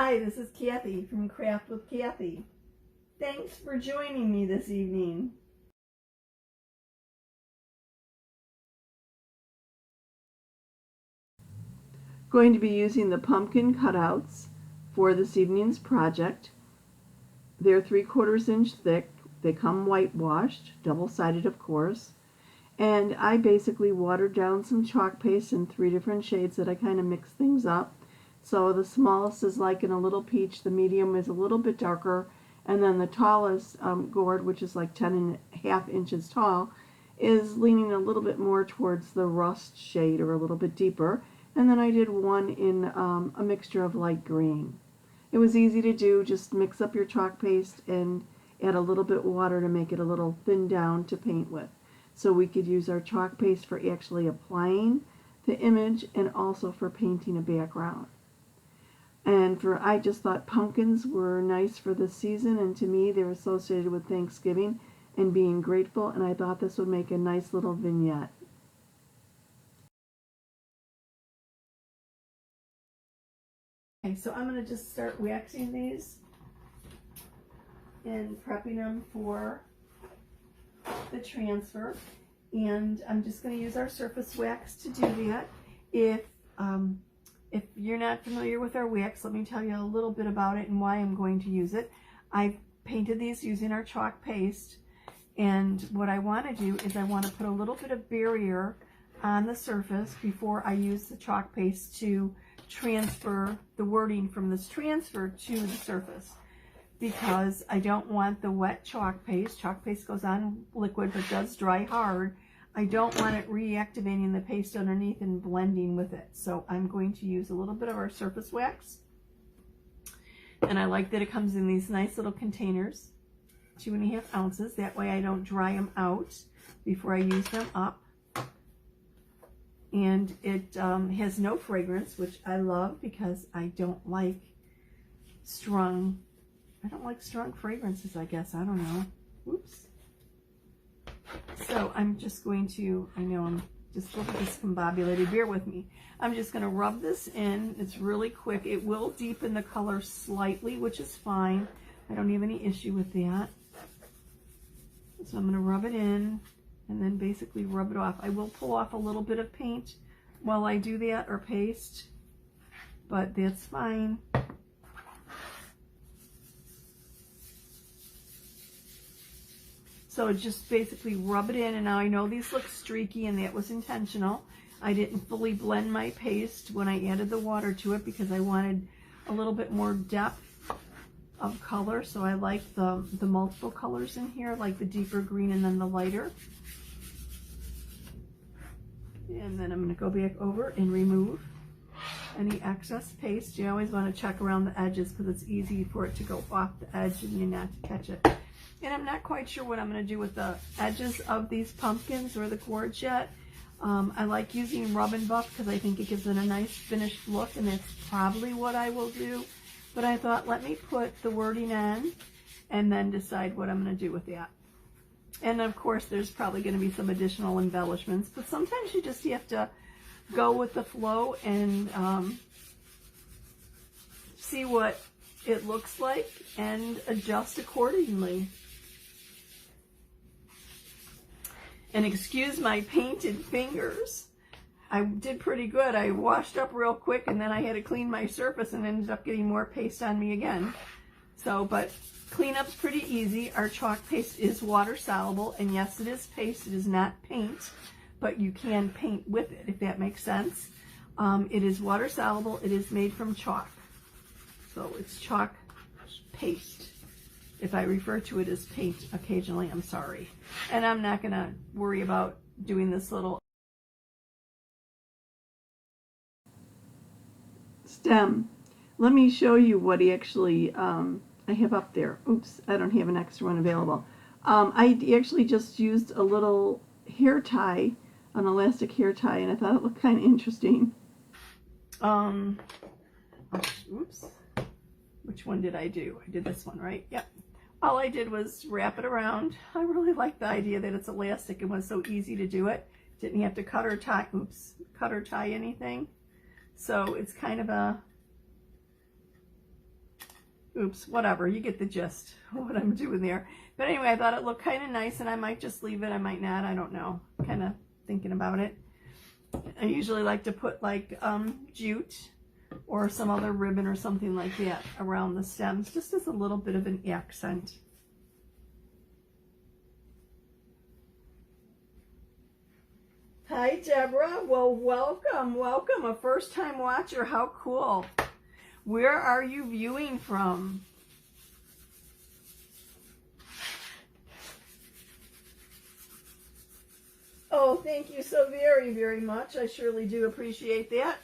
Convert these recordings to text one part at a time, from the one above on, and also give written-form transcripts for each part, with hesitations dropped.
Hi, this is Kathie from Craft with Kathie. Thanks for joining me this evening. Going to be using the pumpkin cutouts for this evening's project. They're 3/4 inch thick. They come whitewashed, double-sided of course. And I basically watered down some chalk paste in 3 different shades that I kind of mix things up. So the smallest is like in a little peach, the medium is a little bit darker, and then the tallest gourd, which is like 10.5 inches tall, is leaning a little bit more towards the rust shade or a little bit deeper. And then I did one in a mixture of light green. It was easy to do, just mix up your chalk paste and add a little bit of water to make it a little thin down to paint with. So we could use our chalk paste for actually applying the image and also for painting a background. And I just thought pumpkins were nice for the season, and to me they're associated with Thanksgiving and being grateful, and I thought this would make a nice little vignette. Okay, so I'm going to just start waxing these and prepping them for the transfer, and I'm just going to use our surface wax to do that. If you're not familiar with our wax, let me tell you a little bit about it and why I'm going to use it. I've painted these using our chalk paste, and what I want to do is I want to put a little bit of barrier on the surface before I use the chalk paste to transfer the wording from this transfer to the surface, because I don't want the wet chalk paste. Chalk paste goes on liquid but does dry hard. I don't want it reactivating the paste underneath and blending with it. So I'm going to use a little bit of our surface wax. And I like that it comes in these nice little containers, 2.5 ounces. That way I don't dry them out before I use them up. And it has no fragrance, which I love because I don't like strong fragrances, I guess. I don't know. Oops. So I'm just going to, I know I'm just a little discombobulated, bear with me. I'm just going to rub this in. It's really quick. It will deepen the color slightly, which is fine. I don't have any issue with that. So I'm going to rub it in and then basically rub it off. I will pull off a little bit of paint while I do that, or paste, but that's fine. So just basically rub it in, and now I know these look streaky, and that was intentional. I didn't fully blend my paste when I added the water to it because I wanted a little bit more depth of color. So I like the multiple colors in here, like the deeper green and then the lighter. And then I'm going to go back over and remove any excess paste. You always want to check around the edges because it's easy for it to go off the edge and you not to catch it. And I'm not quite sure what I'm going to do with the edges of these pumpkins or the gourds yet. I like using rub and buff because I think it gives it a nice finished look, and that's probably what I will do. But I thought, let me put the wording on and then decide what I'm going to do with that. And of course, there's probably going to be some additional embellishments, but sometimes you just have to go with the flow and see what it looks like and adjust accordingly. And excuse my painted fingers. I did pretty good. I washed up real quick, and then I had to clean my surface and ended up getting more paste on me again. So, but cleanup's pretty easy. Our chalk paste is water soluble, and yes, it is paste. It is not paint, but you can paint with it, if that makes sense. It is water soluble. It is made from chalk. So it's chalk paste. If I refer to it as paint occasionally, I'm sorry. And I'm not going to worry about doing this little stem. Let me show you what actually I have up there. Oops, I don't have an extra one available. I actually just used a little hair tie, an elastic hair tie, and I thought it looked kind of interesting. Oops. Which one did I do? I did this one, right? Yep. All I did was wrap it around. I really like the idea that it's elastic and was so easy to do it. Didn't have to cut or tie, cut or tie anything. So it's kind of a Oops, whatever, you get the gist of what I'm doing there. But anyway, I thought it looked kind of nice, and I might just leave it, I might not, I don't know. Kind of thinking about it. I usually like to put like jute or some other ribbon or something like that around the stems, just as a little bit of an accent. Hi, Deborah. Well, welcome, welcome. A first-time watcher. How cool. Where are you viewing from? Oh, thank you so very, very much. I surely do appreciate that.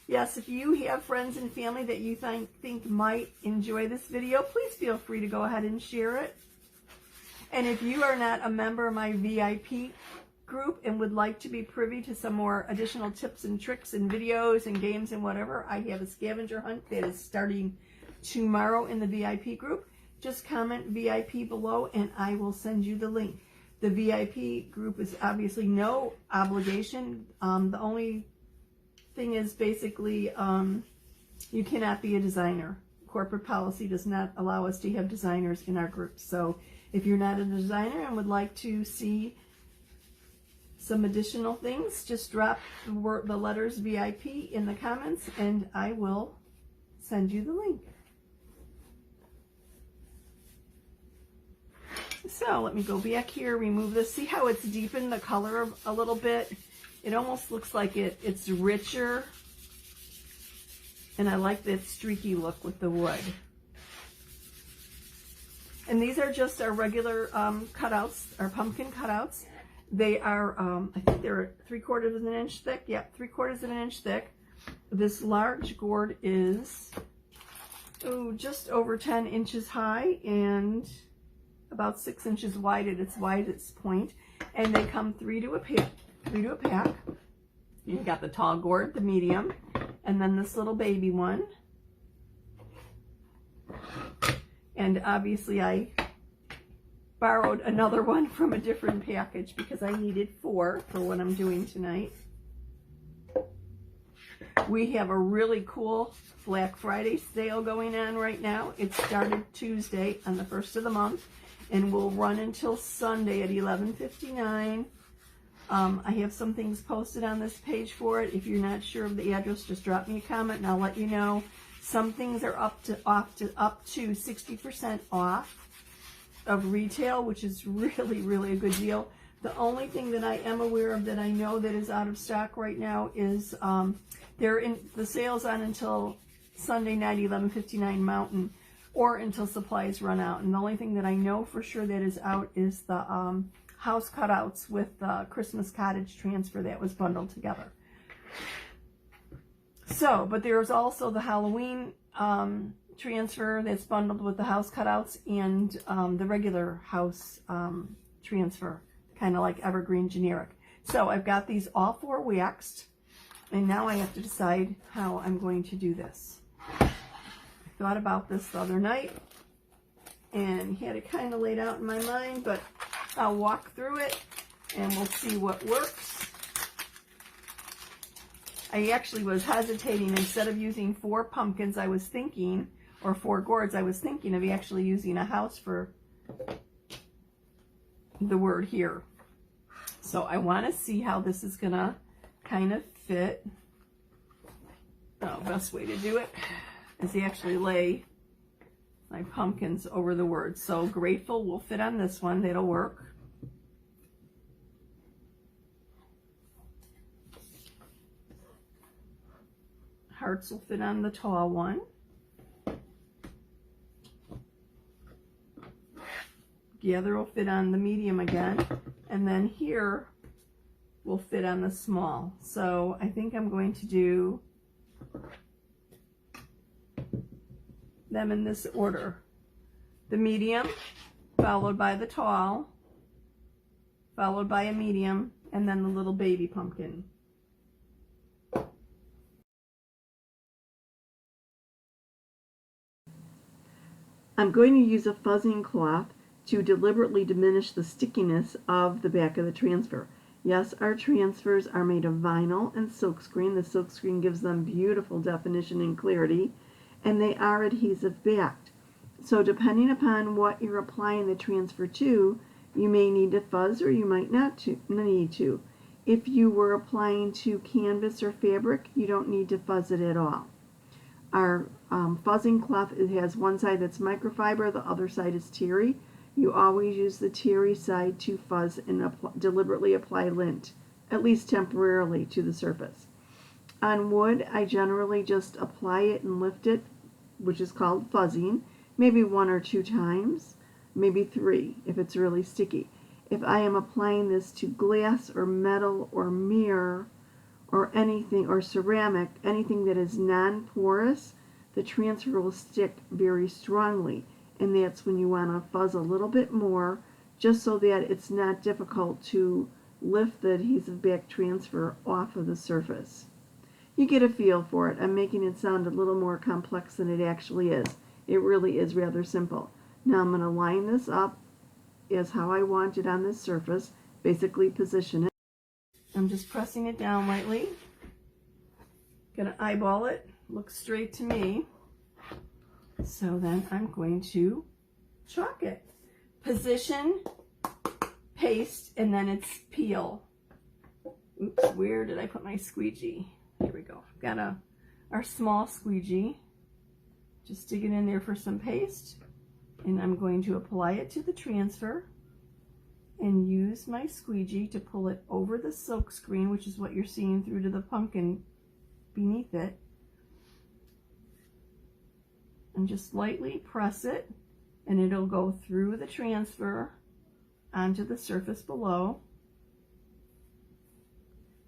Yes, if you have friends and family that you think might enjoy this video, please feel free to go ahead and share it. And if you are not a member of my VIP group and would like to be privy to some more additional tips and tricks and videos and games and whatever, I have a scavenger hunt that is starting tomorrow in the VIP group. Just comment VIP below and I will send you the link. The VIP group is obviously no obligation. The only thing is basically you cannot be a designer. Corporate policy does not allow us to have designers in our group. So if you're not a designer and would like to see some additional things, just drop the letters VIP in the comments and I will send you the link. So let me go back here, remove this. See how it's deepened the color a little bit? It almost looks like it's richer. And I like that streaky look with the wood. And these are just our regular cutouts, our pumpkin cutouts. They are, I think they're 3/4 of an inch thick. Yep, 3/4 of an inch thick. This large gourd is, just over 10 inches high and about 6 inches wide at its widest point. And they come 3 to a pack. You've got the tall gourd, the medium, and then this little baby one. And obviously I borrowed another one from a different package because I needed 4 for what I'm doing tonight. We have a really cool Black Friday sale going on right now. It started Tuesday on the 1st of the month and will run until Sunday at 11:59. I have some things posted on this page for it. If you're not sure of the address, just drop me a comment and I'll let you know. Some things are up to 60% off of retail, which is really, really a good deal. The only thing that I am aware of that I know that is out of stock right now is the sale's on until Sunday night, 11:59 Mountain, or until supplies run out. And the only thing that I know for sure that is out is the house cutouts with the Christmas cottage transfer that was bundled together. So, but there's also the Halloween transfer that's bundled with the house cutouts and the regular house transfer, kind of like evergreen generic. So I've got these all 4 waxed, and now I have to decide how I'm going to do this. I thought about this the other night and had it kind of laid out in my mind, but I'll walk through it and we'll see what works. I actually was hesitating. Instead of using 4 pumpkins, I was thinking, or 4 gourds, I was thinking of actually using a house for the word here. So I want to see how this is going to kind of fit. Oh, best way to do it is to actually lay my pumpkins over the words. So grateful will fit on this one. That'll work. Hearts will fit on the tall one. Gather will fit on the medium again. And then here will fit on the small. So I think I'm going to do them in this order. The medium, followed by the tall, followed by a medium, and then the little baby pumpkin. I'm going to use a fuzzing cloth to deliberately diminish the stickiness of the back of the transfer. Yes, our transfers are made of vinyl and silkscreen. The silkscreen gives them beautiful definition and clarity, and they are adhesive backed. So depending upon what you're applying the transfer to, you may need to fuzz or you might not need to. If you were applying to canvas or fabric, you don't need to fuzz it at all. Our fuzzing cloth, it has one side that's microfiber, the other side is terry. You always use the terry side to fuzz and deliberately apply lint, at least temporarily, to the surface. On wood, I generally just apply it and lift it, which is called fuzzing, maybe 1 or 2 times, maybe 3 if it's really sticky. If I am applying this to glass or metal or mirror or anything, or ceramic, anything that is non-porous, the transfer will stick very strongly, and that's when you want to fuzz a little bit more, just so that it's not difficult to lift the adhesive back transfer off of the surface. You get a feel for it. I'm making it sound a little more complex than it actually is. It really is rather simple. Now I'm going to line this up as how I want it on this surface, basically position it. I'm just pressing it down lightly. Gonna eyeball it, looks straight to me. So then I'm going to chalk it. Position, paste, and then it's peel. Oops, where did I put my squeegee? Here we go. Got our small squeegee. Just stick it in there for some paste. And I'm going to apply it to the transfer and use my squeegee to pull it over the silk screen, which is what you're seeing through to the pumpkin beneath it. And just lightly press it, and it'll go through the transfer onto the surface below.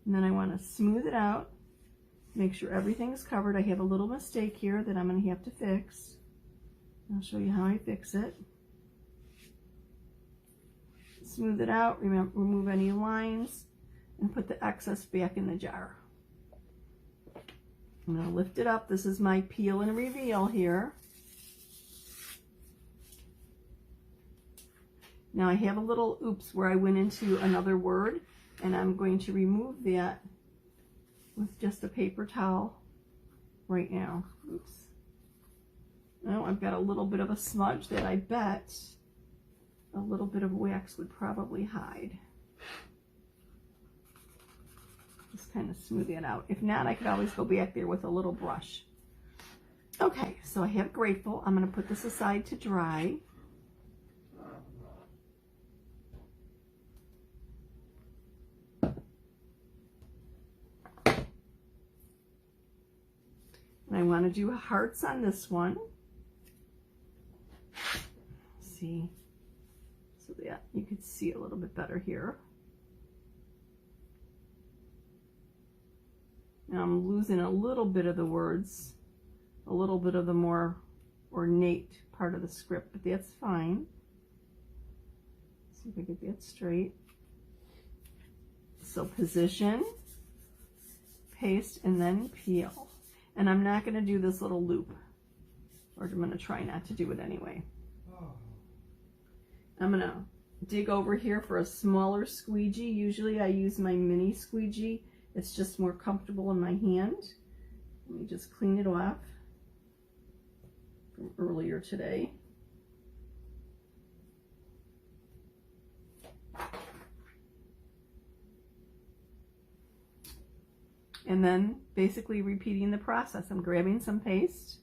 And then I want to smooth it out, make sure everything is covered. I have a little mistake here that I'm going to have to fix. I'll show you how I fix it. Smooth it out, remove any lines, and put the excess back in the jar. I'm going to lift it up. This is my peel and reveal here. Now I have a little oops where I went into another word, and I'm going to remove that with just a paper towel right now. Oops. Now I've got a little bit of a smudge that I bet a little bit of wax would probably hide. Just kind of smooth it out. If not, I could always go back there with a little brush. Okay, so I have Grateful. I'm going to put this aside to dry. And I want to do hearts on this one. See, so that you could see a little bit better here. Now I'm losing a little bit of the words, a little bit of the more ornate part of the script, but that's fine. See if I get that straight. So position, paste, and then peel. And I'm not going to do this little loop, or I'm going to try not to do it anyway. I'm going to dig over here for a smaller squeegee. Usually I use my mini squeegee. It's just more comfortable in my hand. Let me just clean it off from earlier today. And then basically repeating the process. I'm grabbing some paste,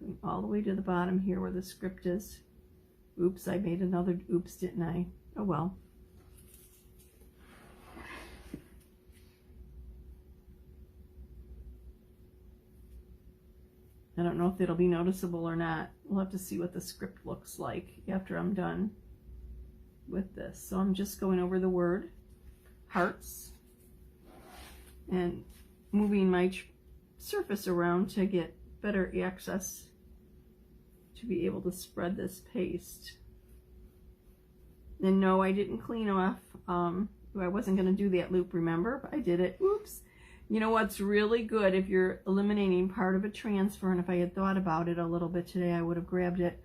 going all the way to the bottom here where the script is. Oops, I made another oops, didn't I? Oh well. I don't know if it'll be noticeable or not. We'll have to see what the script looks like after I'm done with this. So I'm just going over the word hearts and moving my surface around to get better access to be able to spread this paste. And no, I didn't clean off. I wasn't going to do that loop, remember? But I did it. Oops. You know what's really good if you're eliminating part of a transfer, and if I had thought about it a little bit today, I would have grabbed it,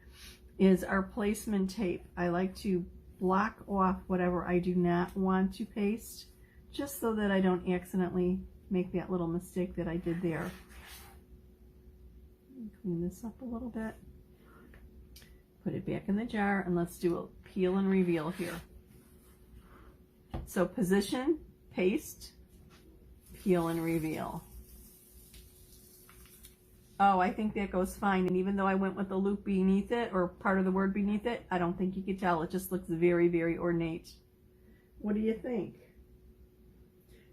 is our placement tape. I like to block off whatever I do not want to paste, just so that I don't accidentally make that little mistake that I did there. Clean this up a little bit. Put it back in the jar, and let's do a peel and reveal here. So position, paste, peel and reveal. Oh, I think that goes fine. And even though I went with the loop beneath it, or part of the word beneath it, I don't think you could tell. It just looks very, very ornate. What do you think?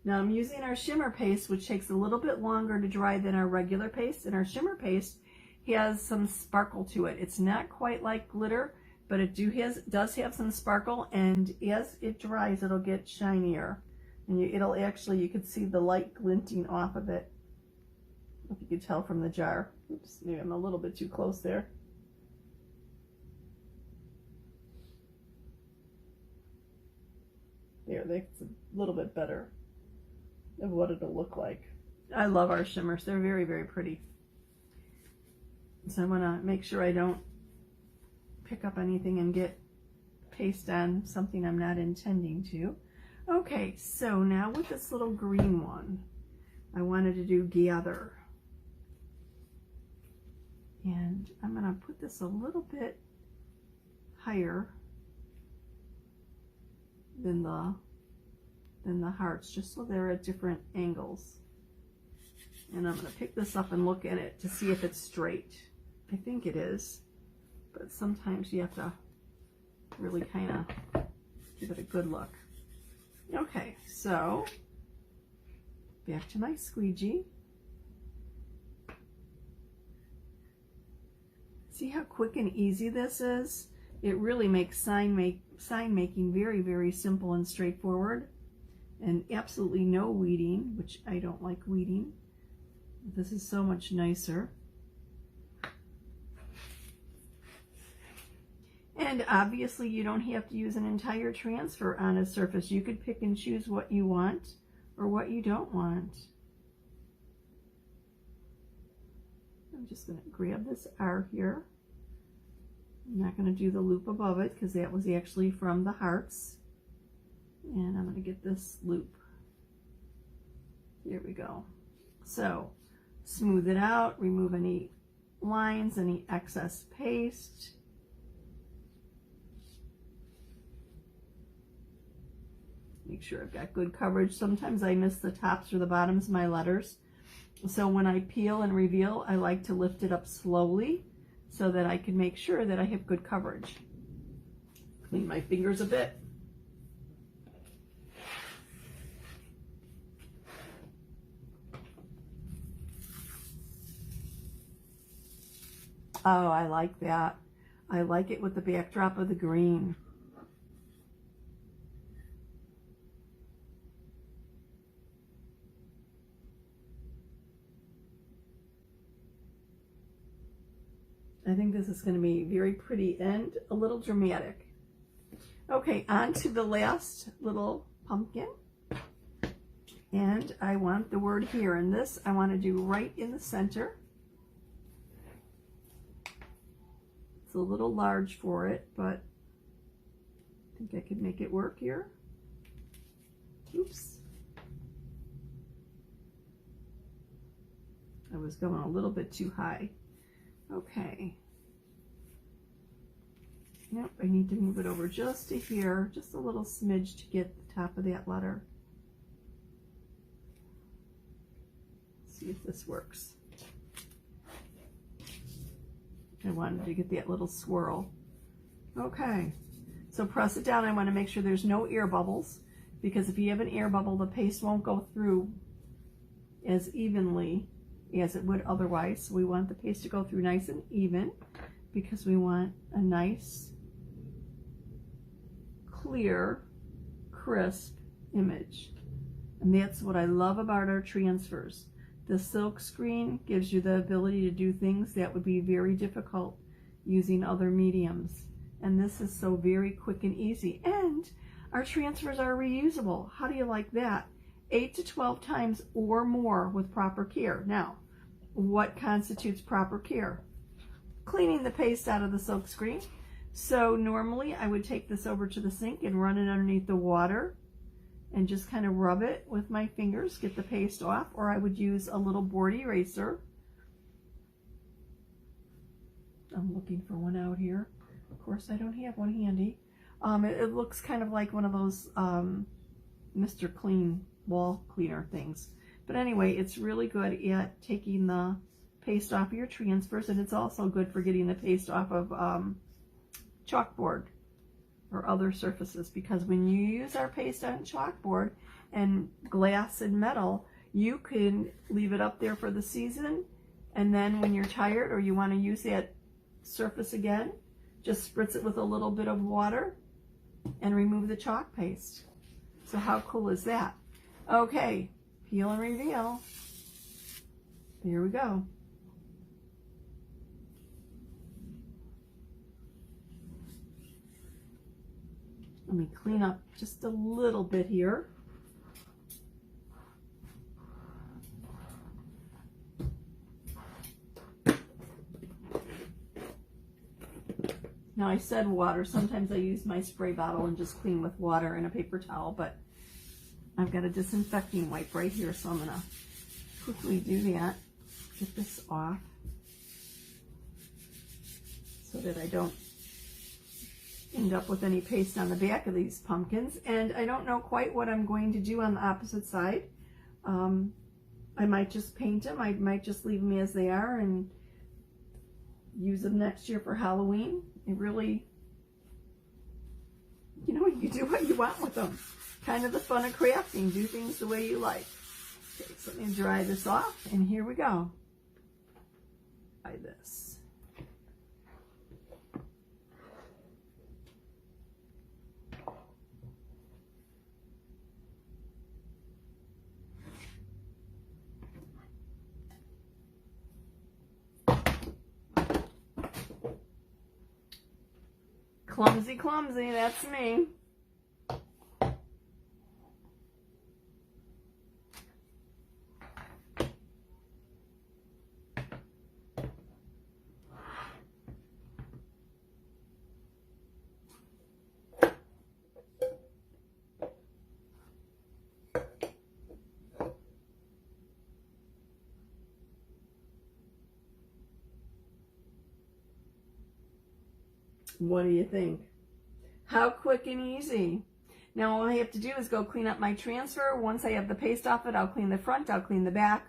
Now I'm using our shimmer paste, which takes a little bit longer to dry than our regular paste. And our shimmer paste has some sparkle to it. It's not quite like glitter, but it does have some sparkle. And as it dries, it'll get shinier. And it'll actually, you could see the light glinting off of it. If you could tell from the jar. Oops, maybe I'm a little bit too close there. There, that's a little bit better of what it'll look like. I love our shimmers. They're very, very pretty. So I want to make sure I don't pick up anything and get paste on something I'm not intending to. Okay, so now with this little green one, I wanted to do gather. And I'm going to put this a little bit higher than the hearts, just so they're at different angles. And I'm going to pick this up and look at it to see if it's straight. I think it is, but sometimes you have to really kind of give it a good look. Okay, so back to my squeegee. See how quick and easy this is? It really makes sign making very, very simple and straightforward. And absolutely no weeding, which I don't like weeding. This is so much nicer. And obviously you don't have to use an entire transfer on a surface. You could pick and choose what you want or what you don't want. I'm just going to grab this R here. I'm not going to do the loop above it because that was actually from the hearts. And I'm going to get this loop. There we go. So smooth it out, remove any lines, any excess paste. Make sure I've got good coverage. Sometimes I miss the tops or the bottoms of my letters. So when I peel and reveal, I like to lift it up slowly so that I can make sure that I have good coverage. Clean my fingers a bit. Oh, I like that. I like it with the backdrop of the green. I think this is going to be very pretty and a little dramatic. Okay, on to the last little pumpkin. And I want the word here. And this I want to do right in the center. It's a little large for it, but I think I could make it work here. Oops. I was going a little bit too high. Okay. Nope, I need to move it over just to here, just a little smidge to get the top of that letter. Let's see if this works. I wanted to get that little swirl. Okay, so press it down. I want to make sure there's no air bubbles, because if you have an air bubble, the paste won't go through as evenly as it would otherwise. So we want the paste to go through nice and even, because we want a nice, clear, crisp image. And that's what I love about our transfers. The silk screen gives you the ability to do things that would be very difficult using other mediums. And this is so very quick and easy. And our transfers are reusable. How do you like that? 8 to 12 times or more with proper care. Now, what constitutes proper care? Cleaning the paste out of the silk screen. So normally I would take this over to the sink and run it underneath the water and just kind of rub it with my fingers, get the paste off, or I would use a little board eraser I'm looking for one out here. Of course, I don't have one handy. It looks kind of like one of those Mr. Clean wall cleaner things. But anyway, it's really good at taking the paste off of your transfers, and it's also good for getting the paste off of chalkboard or other surfaces, because when you use our paste on chalkboard and glass and metal, you can leave it up there for the season, and then when you're tired or you want to use that surface again, just spritz it with a little bit of water and remove the chalk paste. So how cool is that? Okay, peel and reveal. Here we go. Let me clean up just a little bit here. Now I said water. Sometimes I use my spray bottle and just clean with water and a paper towel, but I've got a disinfecting wipe right here, so I'm going to quickly do that. Get this off so that I don't end up with any paste on the back of these pumpkins. And I don't know quite what I'm going to do on the opposite side. I might just paint them. I might just leave them as they are and use them next year for Halloween. It really, you know, you do what you want with them. Kind of the fun of crafting. Do things the way you like. Okay, so let me dry this off, and here we go. Try this. Clumsy, clumsy, that's me. What do you think? How quick and easy. Now all I have to do is go clean up my transfer. Once I have the paste off it, I'll clean the front, I'll clean the back.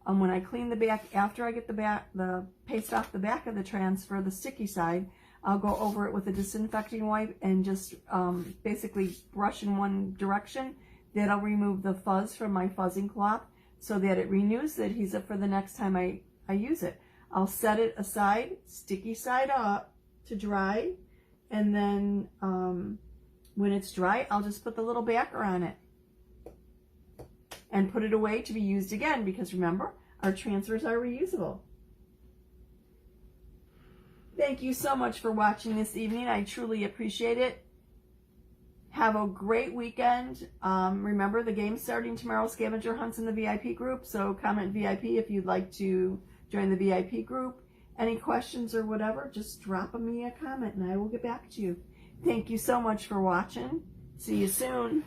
When I clean the back, after I get the paste off the back of the transfer, the sticky side, I'll go over it with a disinfecting wipe and just basically brush in one direction. That'll remove the fuzz from my fuzzing cloth so that it renews the adhesive for the next time I use it. I'll set it aside, sticky side up, to dry, and then when it's dry, I'll just put the little backer on it and put it away to be used again, because remember, our transfers are reusable. Thank you so much for watching this evening. I truly appreciate it. Have a great weekend. Remember, the game's starting tomorrow, Scavenger Hunts in the VIP group, so comment VIP if you'd like to join the VIP group. Any questions or whatever, just drop me a comment and I will get back to you. Thank you so much for watching. See you soon.